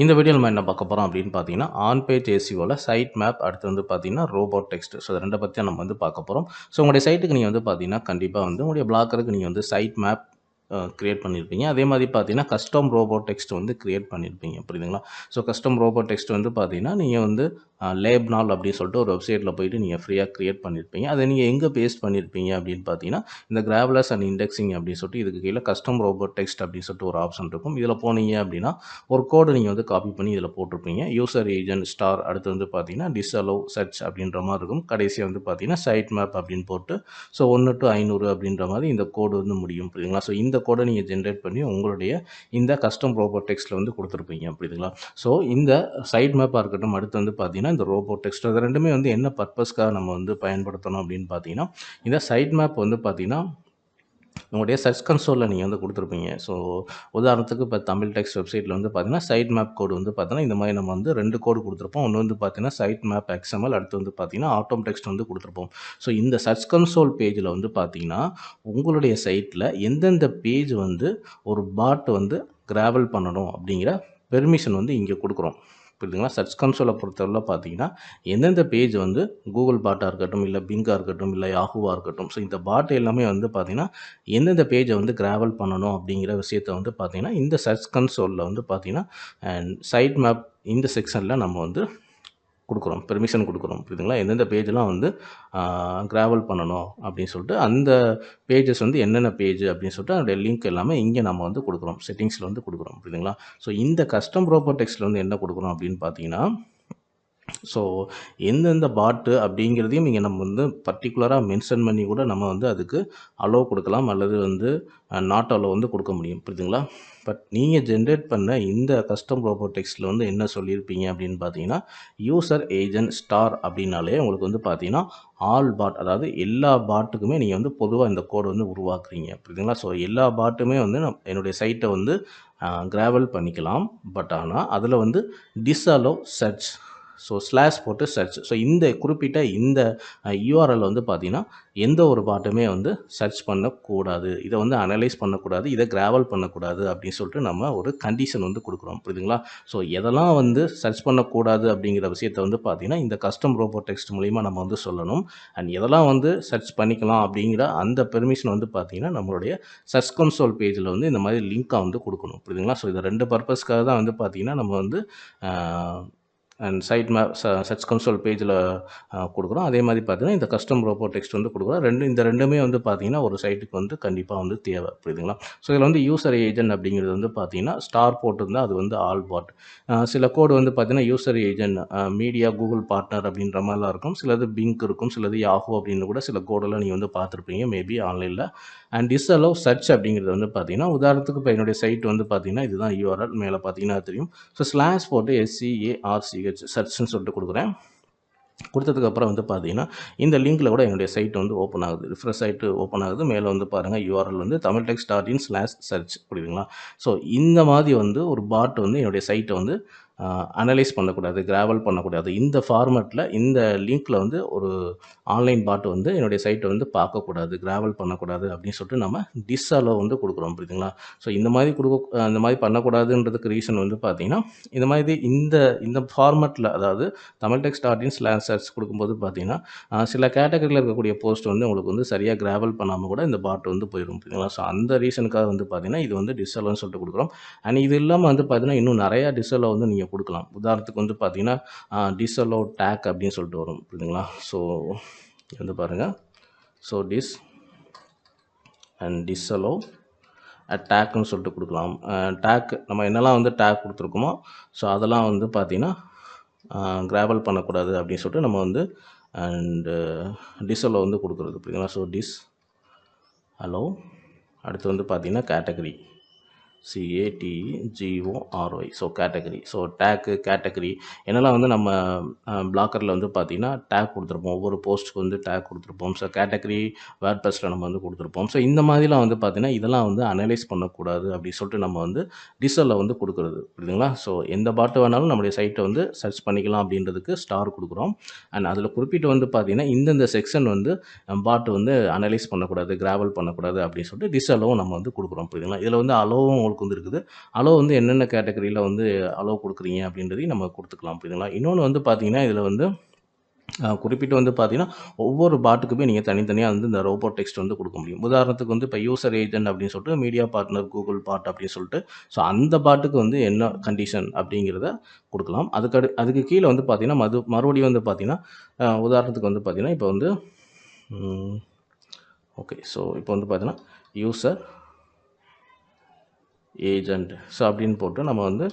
இந்த வீடியோல நம்ம என்ன பார்க்க போறோம் அப்படின்னு பார்த்தீங்கன்னா, ஆன் பேஜ் எஸ்இஓல சைட் மேப் அடுத்து வந்து பார்த்தீங்கன்னா, ரோபோட் டெக்ஸ்ட். ஸோ இது 2 பத்தி தான் நம்ம வந்து பார்க்க போறோம். ஸோ உங்களுடைய சைட்டுக்கு நீங்க வந்து பார்த்தீங்கன்னா, கண்டிப்பா வந்து உங்களுடைய ப்ளாக்கருக்கு நீங்க வந்து சைட் மேப் கிரியேட் பண்ணியிருப்பீங்க. அதே மாதிரி பார்த்தீங்கன்னா, கஸ்டம் ரோபோட் டெக்ஸ்ட் வந்து கிரியேட் பண்ணியிருப்பீங்க. புரியுதுங்களா? ஸோ கஸ்டம் ரோபோட் டெக்ஸ்ட் வந்து பார்த்தீங்கன்னா, நீங்க வந்து லேப்நால் அப்படின்னு சொல்லிட்டு ஒரு வெப்சைட்ல போயிட்டு நீங்க ஃப்ரீயா கிரியேட் பண்ணியிருப்பீங்க. அதை நீங்க எங்க பேஸ்ட் பண்ணியிருப்பீங்க அப்படின்னு பார்த்தீங்கன்னா, இந்த கிராவலர்ஸ் அண்ட் இண்டெக்ஸிங் அப்படின்னு சொல்லிட்டு இதுக்கு கீழ கஸ்டம் ரோபோட் டெக்ஸ்ட் அப்படின்னு சொல்லிட்டு ஒரு ஆப்ஷன் இருக்கும். இதில போனீங்க அப்படின்னா, ஒரு கோடு நீங்க வந்து காப்பி பண்ணி இதில போட்டிருப்பீங்க. யூசர் ஏஜென்ட் ஸ்டார் அடுத்து வந்து பார்த்தீங்கன்னா, டிஸ்அலோவ் சர்ச் அப்படின்ற மாரி இருக்கும். கடைசியா வந்து பார்த்தீங்கன்னா, சைட் மேப் அப்படின்னு போட்டு ஸோ 1 டூ 500 அப்படின்ற மாரி இந்த கோடு வந்து முடியும். புரியுதுங்களா? ஸோ இந்த கோட நீங்க ஜெனரேட் பண்ணி உங்களுடைய இந்த கஸ்டம் ரோபோட் டெக்ஸ்ட்ல வந்து குடுத்துருப்பீங்க. புரியுதுங்களா? ஸோ இந்த சைட் மேப்பா இருக்கட்டும், அடுத்து வந்து பார்த்தீங்கன்னா, இந்த ரோபோட் டெக்ஸ்ட் இது 2மே வந்து என்ன பர்ப்பஸ்க்காக நம்ம வந்து பயன்படுத்தணும் அப்படின்னு பார்த்தீங்கன்னா, இந்த சைட் மேப் வந்து பார்த்தீங்கன்னா உங்களுடைய சர்ச் கன்சோல்ல நீங்க வந்து குடுத்துருப்பீங்க. ஸோ உதாரணத்துக்கு இப்ப தமிழ் டெக்ஸ்ட் வெப்சைட்ல வந்து பார்த்தீங்கன்னா, சைட் மேப் கோடு வந்து பார்த்தீங்கன்னா, இந்த மாரி நம்ம வந்து 2 கோடு குடுத்துருப்போம். ஒண்ணு வந்து பார்த்தீங்கன்னா, சைட் மேப் எக்ஸ்எம்எல் அடுத்து வந்து பார்த்தீங்கன்னா, ஆட்டோம் டெக்ஸ்ட் வந்து குடுத்துருப்போம். ஸோ இந்த சர்ச் கன்சோல் பேஜ்ல வந்து பார்த்தீங்கன்னா, உங்களுடைய சைட்ல எந்தெந்த பேஜ் வந்து ஒரு பாட் வந்து கிராவல் பண்ணணும் அப்படிங்கிற பெர்மிஷன் வந்து இங்க குடுக்குறோம். புரியுதுங்களா? சர்ச் கன்சோல பொறுத்தவரையில பார்த்தீங்கன்னா, எந்தெந்த பேஜ் வந்து கூகுள் பாட்டா இருக்கட்டும், இல்ல பிங்கா இருக்கட்டும், இல்ல யாஹூவா இருக்கட்டும். ஸோ இந்த பாட் எல்லாமே வந்து பார்த்தீங்கன்னா, எந்தெந்த பேஜ வந்து கிராவல் பண்ணணும் அப்படிங்கிற விஷயத்த வந்து பார்த்தீங்கன்னா, இந்த சர்ச் கன்சோல்ல வந்து பார்த்தீங்கன்னா, சைட் மேப் இந்த செக்ஷன்ல நம்ம வந்து குடுக்குறோம். பெர்மிஷன் குடுக்குறோம். புரியுதுங்களா? எந்தெந்த பேஜ்லாம் வந்து கிராவல் பண்ணணும் அப்படின்னு சொல்லிட்டு, அந்த பேஜஸ் வந்து என்னென்ன பேஜ் அப்படின்னு சொல்லிட்டு அதோட லிங்க் எல்லாமே இங்க நம்ம வந்து குடுக்குறோம். செட்டிங்ஸ்ல வந்து குடுக்குறோம். புரியுதுங்களா? ஸோ இந்த கஸ்டம் ரோபோட் டெக்ஸ்ட்ல வந்து என்ன குடுக்குறோம் அப்படின்னு பார்த்தீங்கன்னா, ஸோ எந்தெந்த பாட்டு அப்படிங்கிறதையும் நீங்க நம்ம வந்து பர்ட்டிகுலரா மென்ஷன் பண்ணி கூட நம்ம வந்து அதுக்கு அலோவ் குடுக்கலாம். அல்லது வந்து நாட் அலோவ் வந்து குடுக்க முடியும். புரியுதுங்களா? பட் நீங்க ஜெனரேட் பண்ண இந்த கஸ்டம் ரோபோட் டெக்ஸ்ட்ல வந்து என்ன சொல்லியிருப்பீங்க அப்படின்னு பார்த்தீங்கன்னா, யூசர் ஏஜென்ட் ஸ்டார் அப்படின்னாலே உங்களுக்கு வந்து பார்த்தீங்கன்னா, ஆல் பாட் அதாவது எல்லா பாட்டுக்குமே நீங்க வந்து பொதுவா இந்த கோட் வந்து உருவாக்குறீங்க. புரியுதுங்களா? ஸோ எல்லா பாட்டுமே வந்து என்னுடைய சைட்ட வந்து கிராவல் பண்ணிக்கலாம். பட் ஆனா, அதில வந்து டிஸ்அலோவ் சர்ச் ஸோ ஸ்லாஷ் போட்டு சர்ச். ஸோ இந்த குறிப்பிட்ட இந்த யுஆர்எல் வந்து பார்த்தீங்கன்னா, எந்த ஒரு பாட்டுமே வந்து சர்ச் பண்ணக்கூடாது. இத வந்து அனலைஸ் பண்ணக்கூடாது. இத கிராவல் பண்ணக்கூடாது அப்படின்னு சொல்லிட்டு நம்ம ஒரு கண்டிஷன் வந்து குடுக்குறோம். புரியுதுங்களா? ஸோ எதெல்லாம் வந்து சர்ச் பண்ணக்கூடாது அப்படிங்கிற விஷயத்த வந்து பார்த்தீங்கன்னா, இந்த கஸ்டம் ரோபோட் டெக்ஸ்ட் மூலியமா நம்ம வந்து சொல்லணும். அண்ட் எதெல்லாம் வந்து சர்ச் பண்ணிக்கலாம் அப்படிங்கிற அந்த பெர்மிஷன் வந்து பார்த்தீங்கன்னா, நம்மளுடைய சர்ச் கன்சோல் பேஜ்ல வந்து இந்த மாரி லிங்க்கா வந்து குடுக்கணும். புரியுதுங்களா? ஸோ இது 2 பர்ப்பஸ்க்காக தான் வந்து பார்த்தீங்கன்னா, நம்ம வந்து ஆ and site map search console பேஜ்ல குடுக்குறோம். அதே மாரி பார்த்தீங்கன்னா, இந்த கஸ்டம் ரோபோட் டெக்ஸ்ட் வந்து குடுக்குறோம். இந்த 2மே வந்து பார்த்தீங்கன்னா, ஒரு சைட்டுக்கு வந்து கண்டிப்பா வந்து தேவை. புரியுதுங்களா? ஸோ இதில வந்து யூசர் ஏஜென்ட் அப்படிங்கிறது வந்து பார்த்தீங்கன்னா, ஸ்டார் போட்டிருந்தா அது வந்து ஆல் பாட். சில கோடு வந்து பார்த்தீங்கன்னா, user agent media Google partner அப்படின்ற மாரிலாம் இருக்கும். சிலது பிங்க் இருக்கும். சிலது யாஹூ அப்படின்னு கூட சில கோடெல்லாம் நீங்க வந்து பார்த்துருப்பீங்க மேபி ஆன்லைன்ல. அண்ட் டிஸ்அலோவ் சர்ச் அப்படிங்கிறது வந்து பார்த்தீங்கன்னா, உதாரணத்துக்கு இப்ப என்னுடைய சைட் வந்து பார்த்தீங்கன்னா, இதுதான் யுஆர்எல் மேல பார்த்தீங்கன்னா தெரியும். ஸோ ஸ்லாஷ் போட்டு SCARCH சர்ச்ன்னு சொல்லிட்டு குடுக்குறேன். குடுத்ததுக்கப்புறம் வந்து பார்த்தீங்கன்னா, இந்த லிங்க்ல கூட என்னுடைய சைட் வந்து ஓப்பன் ஆகுது. ரிஃப்ரெஷ் ஆயிட்டு ஓப்பன் ஆகுது. மேல வந்து பாருங்க யுஆர்எல் வந்து tamiltext.in/search புரியுதுங்களா? ஸோ இந்த மாரி வந்து ஒரு பாட் வந்து என்னுடைய சைட்ட வந்து அனலைஸ் பண்ணக்கூடாது, கிராவல் பண்ணக்கூடாது. இந்த ஃபார்மேட்ல இந்த லிங்க்ல வந்து ஒரு ஆன்லைன் பாட் வந்து என்னுடைய சைட்ட வந்து பார்க்கக்கூடாது, கிராவல் பண்ணக்கூடாது அப்படின்னு சொல்லிட்டு நம்ம டிஸ்அலோவ் வந்து குடுக்குறோம். புரியுதுங்களா? ஸோ இந்த மாரி பண்ணக்கூடாதுன்றதுக்கு ரீசன் வந்து பார்த்தீங்கன்னா, இந்த மாரி இந்த ஃபார்மேட்ல அதாவது tamiltext.in/search குடுக்கும்போது பார்த்தீங்கன்னா, சில கேட்டகரியில இருக்கக்கூடிய போஸ்ட் வந்து உங்களுக்கு வந்து சரியா கிராவல் பண்ணாம கூட இந்த பாட் வந்து போயிரும். புரியுதுங்களா? ஸோ அந்த ரீசனுக்காக வந்து பார்த்தீங்கன்னா, இது வந்து டிஸ்அலோவ்ன்னு சொல்லிட்டு குடுக்குறோம். அண்ட் இது இல்லாம வந்து பார்த்தீங்கன்னா, இன்னும் நெறைய டிஸ்அலோவ் வந்து நீங்க குடுக்கலாம். உதாரணத்துக்கு வந்து பார்த்தீங்கன்னா, டிஸ்அலோவ் டேக் அப்படின்னு சொல்லிட்டு வரும். புரியுதுங்களா? ஸோ இங்க வந்து பாருங்க. ஸோ டிஸ்அலோவ் டேக்ன்னு சொல்லிட்டு குடுக்கலாம். டேக் நம்ம என்னலாம் வந்து டேக் குடுத்துருக்கோமோ, ஸோ அதெல்லாம் வந்து பார்த்தீங்கன்னா, கிராவல் பண்ணக்கூடாது அப்படின்னு சொல்லிட்டு நம்ம வந்து அண்ட் டிஸ்அலோவ் வந்து குடுக்குறது. புரியுதுங்களா? ஸோ அலோவ் அடுத்து வந்து பார்த்தீங்கன்னா, category CATEGORY so category. So tag, category என்னெல்லாம் வந்து நம்ம பிளாக்கர்ல வந்து பார்த்தீங்கன்னா, டேக் குடுத்துருப்போம். ஒவ்வொரு போஸ்ட்டுக்கு வந்து டேக் குடுத்துருப்போம். ஸோ கேட்டகரி வேர்ட்பிரஸ்ல நம்ம வந்து குடுத்துருப்போம். ஸோ இந்த மாதிரிலாம் வந்து பார்த்தீங்கன்னா, இதெல்லாம் வந்து அனலைஸ் பண்ணக்கூடாது அப்படின்னு சொல்லிட்டு நம்ம வந்து டிஸ்அலோவ் வந்து குடுக்குறது. புரியுதுங்களா? ஸோ எந்த பாட்டு வேணாலும் நம்முடைய சைட்ட வந்து சர்ச் பண்ணிக்கலாம் அப்படின்றதுக்கு ஸ்டார் குடுக்குறோம். அண்ட் அதில குறிப்பிட்டு வந்து பார்த்தீங்கன்னா, இந்தந்த செக்ஷன் வந்து பாட் வந்து அனலைஸ் பண்ணக்கூடாது, கிராவல் பண்ணக்கூடாது அப்படின்னு சொல்லிட்டு டிஸ்அலோவும் நம்ம வந்து குடுக்குறோம். புரியுதுங்களா? இதில வந்து அலோவும் உங்களுக்கு வந்து இருக்குது. அலோ வந்து என்னென்ன கேட்டகரியில வந்து அலோ குடுக்குறீங்க அப்படின்றதையும் நம்ம குடுத்துக்கலாம். புரியுதுங்களா? இன்னொன்னு வந்து பார்த்தீங்கன்னா, இதில வந்து குறிப்பிட்டு வந்து பார்த்தீங்கன்னா, ஒவ்வொரு பாட்டுக்குமே நீங்க தனித்தனியா வந்து இந்த ரோபோ டெக்ஸ்ட் வந்து குடுக்க முடியும். உதாரணத்துக்கு வந்து இப்ப யூசர் ஏஜென்ட் அப்படின்னு சொல்லிட்டு மீடியா பார்ட்னர் கூகுள் பாட் அப்படின்னு சொல்லிட்டு, ஸோ அந்த பாட்டுக்கு வந்து என்ன கண்டிஷன் அப்படிங்கிறத குடுக்கலாம். அதுக்கு கீழ வந்து பார்த்தீங்கன்னா, மறுபடியும் வந்து பார்த்தீங்கன்னா, உதாரணத்துக்கு வந்து பார்த்தீங்கன்னா, இப்ப வந்து ம் ஓகே. ஸோ இப்போ வந்து பார்த்தீங்கன்னா, யூசர் ஏஜென்ட் ஸோ அப்படின்னு போட்டு நம்ம வந்து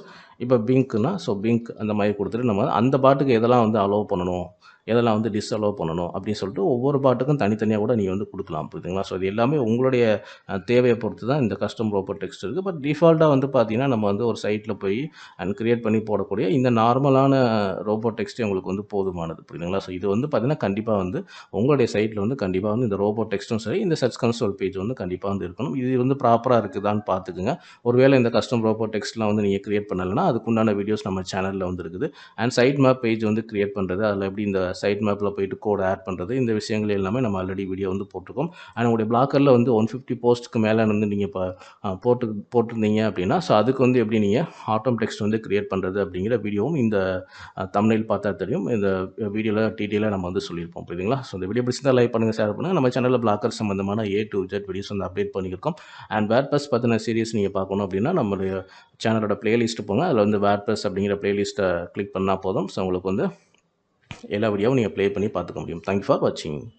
இப்போ பிங்க்னா ஸோ பிங்க் அந்த மாதிரி கொடுத்துட்டு நம்ம அந்த பாட்டுக்கு எதெல்லாம் வந்து அலோவ் பண்ணணும், எதெல்லாம் வந்து டிஸ்அலோவ் பண்ணணும் அப்படின்னு சொல்லிட்டு ஒவ்வொரு பாட்டுக்கும் தனித்தனியாக கூட நீங்கள் வந்து கொடுக்கலாம். புரியுதுங்களா? ஸோ இது எல்லாமே உங்களுடைய தேவையை பொறுத்து தான் இந்த கஸ்டம் ரோபோ டெக்ஸ்ட் இருக்குது. பட் டிஃபால்ட்டாக வந்து பார்த்தீங்கன்னா நம்ம வந்து ஒரு சைட்டில் போய் கிரியேட் பண்ணி போடக்கூடிய இந்த நார்மலான ரோபோ டெக்ஸ்ட்டே உங்களுக்கு வந்து போதுமானது. புரியுதுங்களா? ஸோ இது வந்து பார்த்தீங்கன்னா கண்டிப்பாக வந்து உங்களுடைய சைட்டில் வந்து கண்டிப்பாக வந்து இந்த ரோபோ டெக்ஸ்ட்டும் சரி, இந்த சர்ச் கன்சோல் பேஜ் வந்து கண்டிப்பாக வந்து இருக்கணும். இது வந்து ப்ராப்பராக இருக்குதான்னு பார்த்துக்குங்க. ஒருவேளை இந்த கஸ்டம் ரோபோ டெக்ஸ்ட்லாம் வந்து நீங்கள் கிரியேட் பண்ணலைன்னா அதுக்குண்டான வீடியோஸ் நம்ம சேனலில் வந்து இருக்குது. அண்ட் சைட் மேப் பேஜ் வந்து கிரியேட் பண்ணுறது, அதில் எப்படி இந்த சைட் மேப்பில் போயிட்டு கோட் ஆட் பண்ணுறது, இந்த விஷயங்கள் எல்லாமே நம்ம ஆல்ரெடி வீடியோ வந்து போட்டிருக்கோம். அண்ட் உங்களுடைய பிளாக்கரில் வந்து 150 போஸ்ட்டுக்கு மேலே வந்து நீங்கள் இப்போ போட்டிருந்தீங்க அப்படின்னா, ஸோ அதுக்கு வந்து எப்படி நீங்கள் ஆட்டோம் டெக்ஸ்ட் வந்து கிரியேட் பண்ணுறது அப்படிங்கிற வீடியோவும் இந்த தம்ப்நெயில் பார்த்தா தெரியும். இந்த வீடியோவில் டீட்டெயிலாக நம்ம வந்து சொல்லியிருப்போம். புரியுதுங்களா? ஸோ இந்த வீடியோ பிடிச்சிருந்தா லைக் பண்ணுங்கள், ஷேர் பண்ணுங்கள். நம்ம சேனலில் பிளாக்கர் சம்மந்தமான A to Z வீடியோஸ் வந்து அப்டேட் பண்ணியிருக்கோம். அண்ட் வேர்ட்பிரஸ் பற்றின சீரிஸ் நீங்கள் பார்க்கணும் அப்படின்னா நம்மளுடைய சேனலோட பிளேலிஸ்ட்டு போங்க. அதில் வந்து வேர்ட்பிரஸ் அப்படிங்கிற பிளேலிஸ்ட்டை கிளிக் பண்ணால் போதும். ஸோ உங்களுக்கு வந்து எல்லா வீடியோவும் நீங்கள் ப்ளே பண்ணி பார்த்துக்க முடியும். தேங்க் யூ ஃபார் வாட்சிங்.